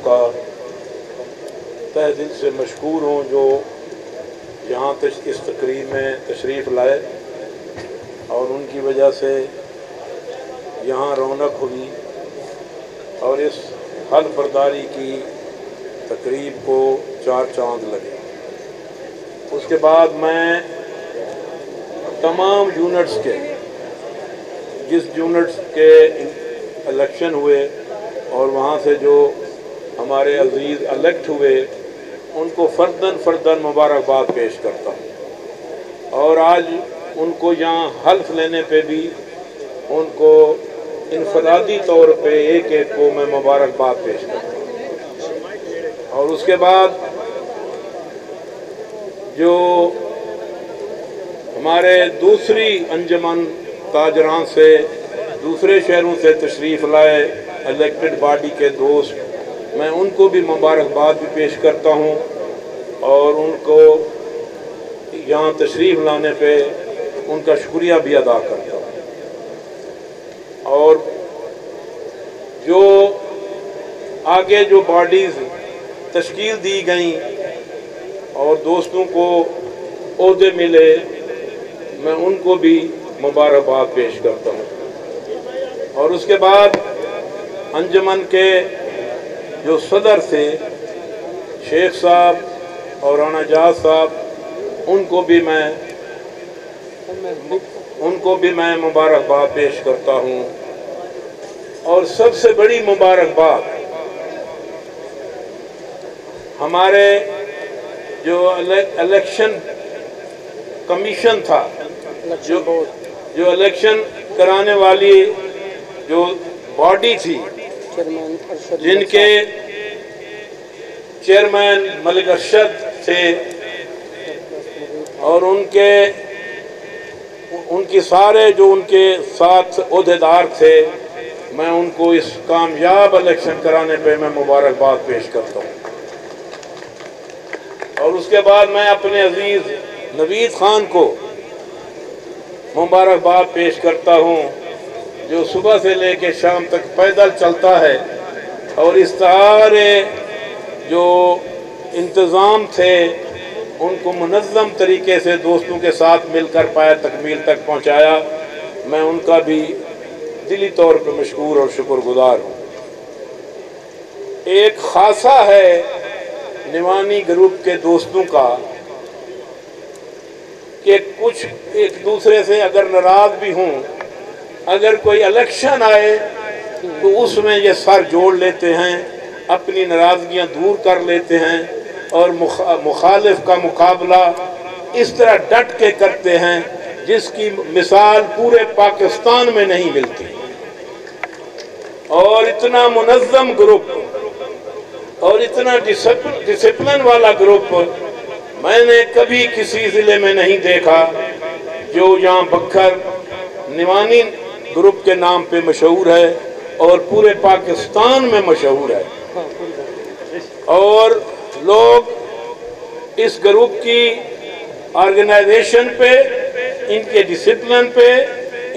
का तहे दिल से मशकूर हूँ जो यहाँ इस तकरीब में तशरीफ़ लाए और उनकी वजह से यहाँ रौनक हुई और इस हल बर्दारी की तकरीब को चार चांद लगे। उसके बाद मैं तमाम यूनिट्स के जिस यूनिट्स के इलेक्शन हुए और वहाँ से जो हमारे अजीज़ इलेक्ट हुए उनको फ़र्दन मुबारकबाद पेश करता हूँ और आज उनको यहाँ हल्फ लेने पे भी उनको इनफरादी तौर पे एक एक को मैं मुबारकबाद पेश करता हूँ। और उसके बाद जो हमारे दूसरी अंजुमन ताजरान से दूसरे शहरों से तशरीफ़ लाए इलेक्टेड बॉडी के दोस्त, मैं उनको भी मुबारकबाद भी पेश करता हूँ और उनको यहाँ तशरीफ़ लाने पे उनका शुक्रिया भी अदा करता हूँ। और जो आगे जो बॉडीज़ तश्कील दी गई और दोस्तों को ओहदे मिले, मैं उनको भी मुबारकबाद पेश करता हूँ। और उसके बाद अंजुमन के जो सदर थे शेख साहब और राना जाज साहब, उनको भी मैं मुबारकबाद पेश करता हूँ। और सबसे बड़ी मुबारकबाद हमारे जो इलेक्शन कमीशन था, जो इलेक्शन कराने वाली जो बॉडी थी, जिनके चेयरमैन मलिक अरशद थे और उनके सारे जो उनके साथ ओहदेदार थे, मैं उनको इस कामयाब इलेक्शन कराने पे मैं मुबारकबाद पेश करता हूँ। और उसके बाद मैं अपने अजीज़ नवीद खान को मुबारकबाद पेश करता हूँ, जो सुबह से लेकर शाम तक पैदल चलता है और इस सारे जो इंतज़ाम थे उनको मुनज़्ज़म तरीके से दोस्तों के साथ मिलकर पाया तकमील तक पहुँचाया। मैं उनका भी दिली तौर पर मशकूर और शुक्रगुजार हूँ। एक खासा है निवानी ग्रुप के दोस्तों का कि कुछ एक दूसरे से अगर नाराज़ भी हों, अगर कोई इलेक्शन आए तो उसमें ये सर जोड़ लेते हैं, अपनी नाराज़गियाँ दूर कर लेते हैं और मुखालिफ का मुकाबला इस तरह डट के करते हैं जिसकी मिसाल पूरे पाकिस्तान में नहीं मिलती। और इतना मुनज़्ज़म ग्रुप और इतना डिसिप्लिन वाला ग्रुप मैंने कभी किसी ज़िले में नहीं देखा जो यहाँ बखर निवानी ग्रुप के नाम पे मशहूर है और पूरे पाकिस्तान में मशहूर है। और लोग इस ग्रुप की ऑर्गेनाइजेशन पे, इनके डिसिप्लिन पे,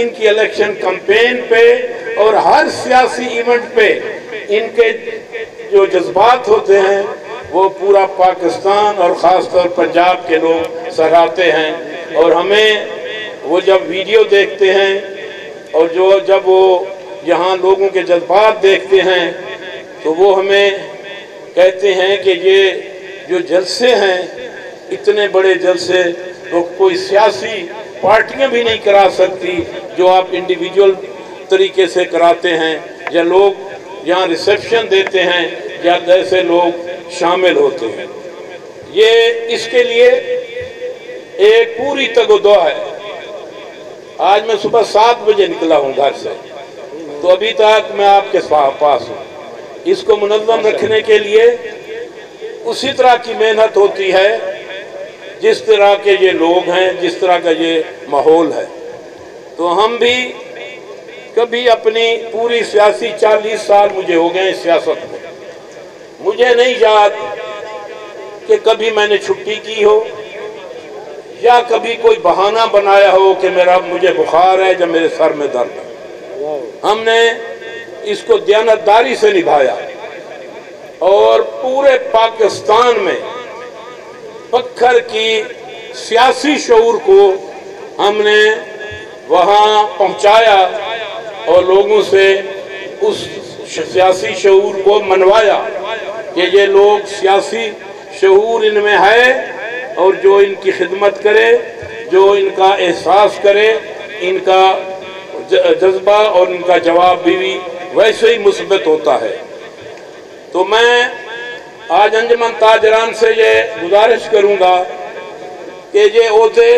इनकी इलेक्शन कैंपेन पे और हर सियासी इवेंट पे इनके जो जज्बात होते हैं वो पूरा पाकिस्तान और ख़ास तौर पंजाब के लोग सराहते हैं। और हमें वो जब वीडियो देखते हैं और जब वो यहाँ लोगों के जज्बात देखते हैं तो वो हमें कहते हैं कि ये जो जलसे हैं, इतने बड़े जलसे तो कोई सियासी पार्टियां भी नहीं करा सकती जो आप इंडिविजुअल तरीके से कराते हैं, या लोग यहाँ रिसेप्शन देते हैं या जैसे लोग शामिल होते हैं। ये इसके लिए एक पूरी तगदो है। आज मैं सुबह 7 बजे निकला हूँ घर से, तो अभी तक मैं आपके पास हूँ। इसको मुनज़्ज़म रखने के लिए उसी तरह की मेहनत होती है जिस तरह के ये लोग हैं, जिस तरह का ये माहौल है। तो हम भी कभी अपनी पूरी सियासी 40 साल मुझे हो गए सियासत में, मुझे नहीं याद कि कभी मैंने छुट्टी की हो या कभी कोई बहाना बनाया हो कि मुझे बुखार है या मेरे सर में दर्द है। हमने इसको दयानतदारी से निभाया और पूरे पाकिस्तान में पत्थर की सियासी शऊर को हमने वहाँ पहुँचाया और लोगों से उस सियासी शऊर को मनवाया कि ये लोग सियासी शऊर इनमें है और जो इनकी खिदमत करे, जो इनका एहसास करे, इनका जज्बा और इनका जवाब भी वैसे ही मुस्बत होता है। तो मैं आज अंजुमन ताजरान से ये गुजारिश करूँगा कि ये ओहदे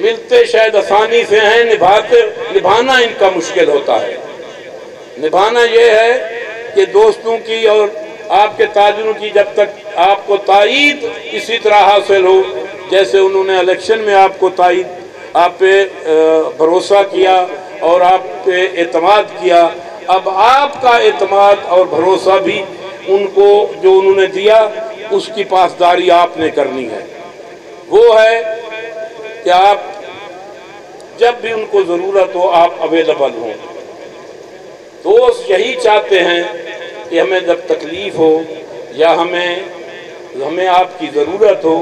मिलते शायद आसानी से हैं, निभाना इनका मुश्किल होता है। निभाना ये है कि दोस्तों की और आपके ताजरों की जब तक आपको तायीद इसी तरह हासिल हो जैसे उन्होंने इलेक्शन में आपको तायीद, आप पे भरोसा किया और आप पे एतमाद किया, अब आपका एतमाद और भरोसा भी उनको जो उन्होंने दिया उसकी पासदारी आपने करनी है। वो है कि आप जब भी उनको ज़रूरत हो आप अवेलेबल हों। दोस्त यही चाहते हैं कि हमें जब तकलीफ़ हो या हमें आपकी ज़रूरत हो,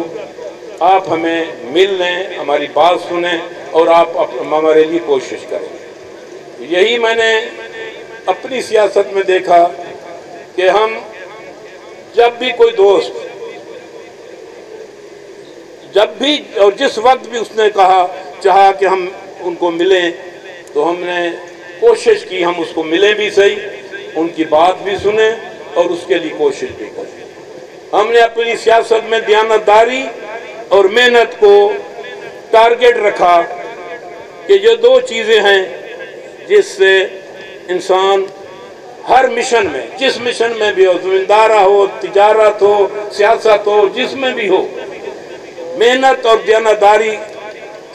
आप हमें मिल लें, हमारी बात सुनें और आप हमारे लिए कोशिश करें। यही मैंने अपनी सियासत में देखा कि हम जब भी कोई दोस्त जब भी और जिस वक्त भी उसने चाहा कि हम उनको मिलें तो हमने कोशिश की हम उसको मिलें भी सही, उनकी बात भी सुने और उसके लिए कोशिश भी करें। हमने अपनी सियासत में दयानतदारी और मेहनत को टारगेट रखा कि ये दो चीज़ें हैं जिससे इंसान हर मिशन में, जिस मिशन में भी हो, ज़मींदारा हो, तिजारत हो, सियासत हो, जिसमें भी हो, मेहनत और दयानतदारी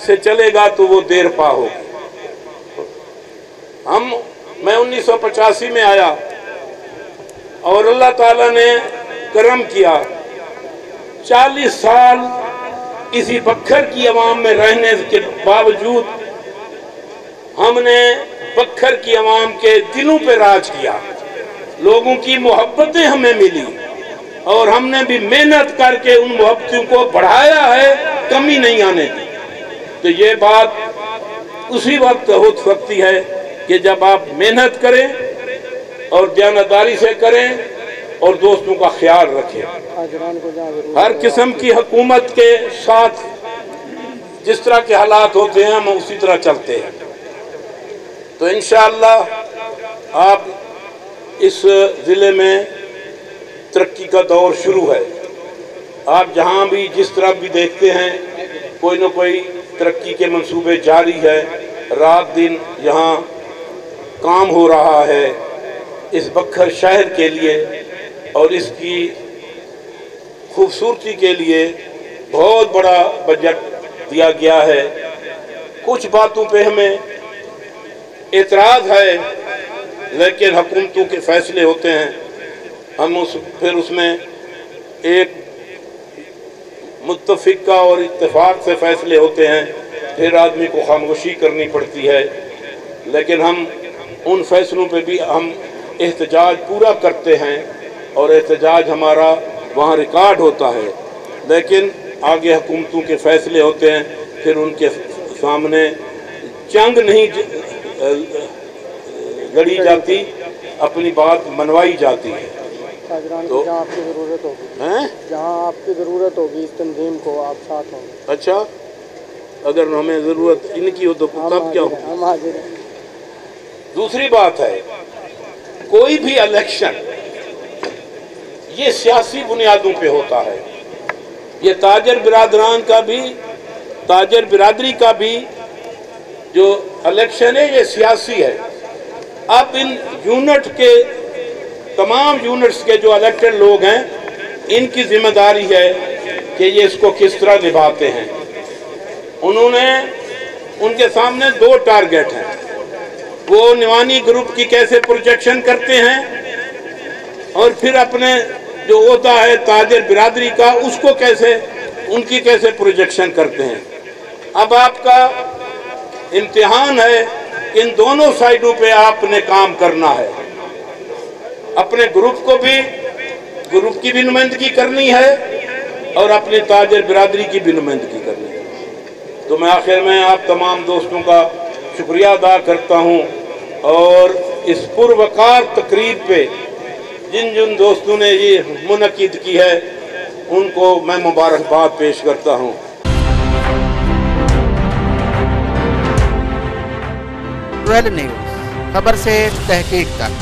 से चलेगा तो वो देर पा होगी। मैं 1985 में आया और अल्लाह ताला ने करम किया, 40 साल इसी बखर की आवाम में रहने के बावजूद हमने बखर की आवाम के दिलों पे राज किया, लोगों की मोहब्बतें हमें मिली और हमने भी मेहनत करके उन मोहब्बतों को बढ़ाया है, कमी नहीं आने दी। तो ये बात उसी वक्त हो सकती है कि जब आप मेहनत करें और दयानतदारी से करें और दोस्तों का ख्याल रखें। हर किस्म की हुकूमत के साथ जिस तरह के हालात होते हैं हम उसी तरह चलते हैं। तो इंशाअल्लाह आप इस ज़िले में तरक्की का दौर शुरू है। आप जहाँ भी जिस तरह भी देखते हैं कोई न कोई तरक्की के मंसूबे जारी है, रात दिन यहाँ काम हो रहा है इस बखर शहर के लिए और इसकी खूबसूरती के लिए बहुत बड़ा बजट दिया गया है। कुछ बातों पे हमें एतराज़ है लेकिन हुकूमतों के फैसले होते हैं, हम फिर उसमें एक मुत्तफ़िक़ा और इत्तेफाक से फैसले होते हैं, फिर आदमी को खामोशी करनी पड़ती है। लेकिन हम उन फैसलों पे भी हम एहतजाज पूरा करते हैं और एहतजाज हमारा वहाँ रिकॉर्ड होता है। लेकिन आगे हुकूमतों के फैसले होते हैं, फिर उनके सामने जंग नहीं लड़ी जाती, अपनी बात मनवाई जाती है। तो जहाँ आपकी ज़रूरत होगी, जहाँ आपकी ज़रूरत होगी इस तंजीम को आप साथ होंगे। अच्छा, अगर हमें ज़रूरत इनकी हो तो तब क्या हो? हम हाजिर हैं। दूसरी बात है, कोई भी इलेक्शन ये सियासी बुनियादों पे होता है। ये ताजर बिरादरी का भी जो इलेक्शन है ये सियासी है। अब इन यूनिट के तमाम यूनिट्स के जो इलेक्टेड लोग हैं इनकी जिम्मेदारी है कि ये इसको किस तरह निभाते हैं। उनके सामने दो टारगेट हैं, वो निवानी ग्रुप की कैसे प्रोजेक्शन करते हैं और फिर अपने जो होता है ताजर बिरादरी का उसको उनकी कैसे प्रोजेक्शन करते हैं। अब आपका इम्तिहान है, इन दोनों साइडों पे आपने काम करना है। अपने ग्रुप की भी नुमाइंदगी करनी है और अपने ताजर बिरादरी की भी नुमाइंदगी करनी है। तो मैं आखिर में आप तमाम दोस्तों का शुक्रिया अदा करता हूँ और इस पुरवकार तकरीब पे जिन जिन दोस्तों ने ये मुनक्किद की है उनको मैं मुबारकबाद पेश करता हूँ। ट्वेल्व न्यूज़, खबर से तहकीक तक।